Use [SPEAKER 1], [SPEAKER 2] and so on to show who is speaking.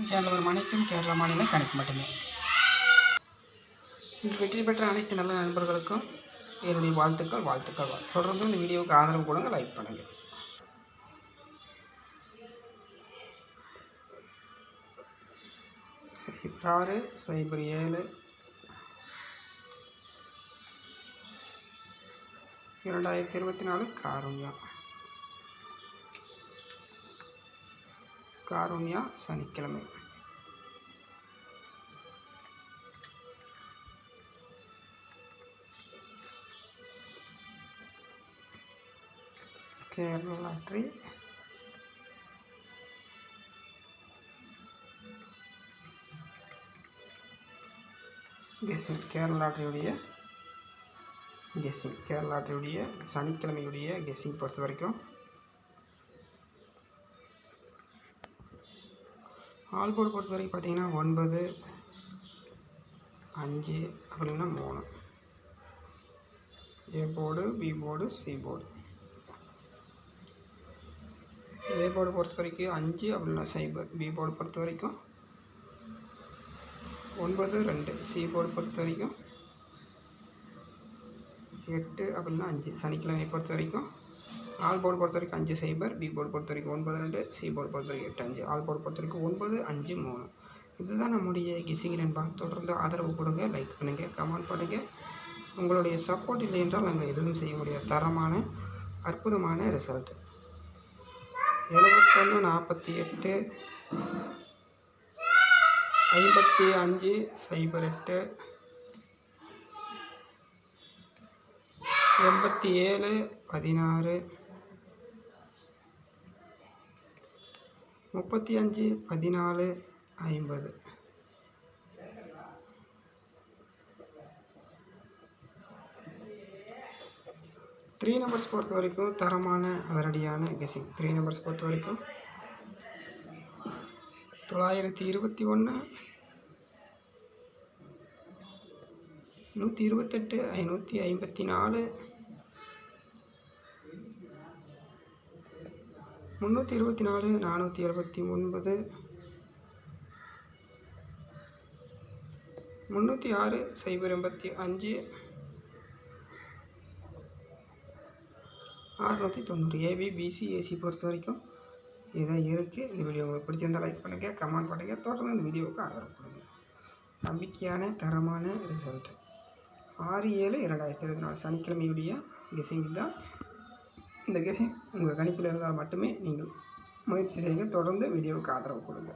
[SPEAKER 1] Channel வரும் அனைத்தும் கேரளா மாநில கணிப்பு மட்டுமே. இன்று வெற்றி பெற்ற அனைத்து நல்ல நண்பர்களுக்கும் என்னுடைய வாழ்த்துக்கள். தொடர்ந்து இந்த வீடியோவுக்கு ஆதரவு கொடுங்க, லைக் பண்ணுங்கள். சைபர் 6 சைபர் 7 2024 காருண்யா சனிக்கிழமை. Kerala lottery guessing. கேரளா லாட்டரியுடைய சனிக்கிழமையுடைய கெஸ்ஸிங் பொறுத்த வரைக்கும் ஆல் போர்டு பொறுத்த வரைக்கும் பார்த்தீங்கன்னா 9 5 அப்படின்னா 3, A board, B board, C board. A board பொறுத்த வரைக்கும் 5 அப்படின்னா சைபர், பி போர்டு பொறுத்த வரைக்கும் 9 2, சி போர்டு பொறுத்த வரைக்கும் 8 அப்படின்னா 5. சனிக்கிழமை பொறுத்த வரைக்கும் ஆல் போர்டு பொறுத்த வரைக்கும் 5 சைபர், பி போர்டு பொறுத்த வரைக்கும் 9 2, சி போர்டு பொறுத்த வரைக்கும் 8 5, ஆல் போர்டு பொறுத்த வரைக்கும் 9 5 3. இதுதான் நம்முடைய கெஸ்ஸிங் நண்பா. தொடர்ந்து ஆதரவு கொடுங்க, லைக் பண்ணுங்கள், கமெண்ட் பண்ணுங்கள். உங்களுடைய சப்போர்ட் இல்லை என்றால் நாங்கள் எதுவும் செய்ய முடியாது. தரமான அற்புதமான ரிசல்ட். 71 48 55 08 87 16 35 14 50. த்ரீ நம்பர்ஸ் பொறுத்த வரைக்கும் தரமான அதிரடியான கெஸ்ஸிங். 3 நம்பர்ஸ் பொறுத்த வரைக்கும் 921 128 554 324 479 306 085 690. ஏபி பிசி ஏசி பொறுத்த வரைக்கும் இதான் இருக்குது. இந்த வீடியோ உங்களுக்கு பிடிச்சிருந்தால் லைக் பண்ணுங்கள், கமெண்ட் பண்ணுங்கள். தொடர்ந்து இந்த வீடியோவுக்கு ஆதரவு கொடுங்க. நம்பிக்கையான தரமான ரிசல்ட் 6/7/2024 சனிக்கிழமையுடைய கெஸ்ஸிங் தான். இந்த கெஸ்ஸிங் உங்கள் கணிப்பில் இருந்தால் மட்டுமே நீங்கள் முயற்சி செய்யுங்க. தொடர்ந்து வீடியோவுக்கு ஆதரவு கொடுங்க.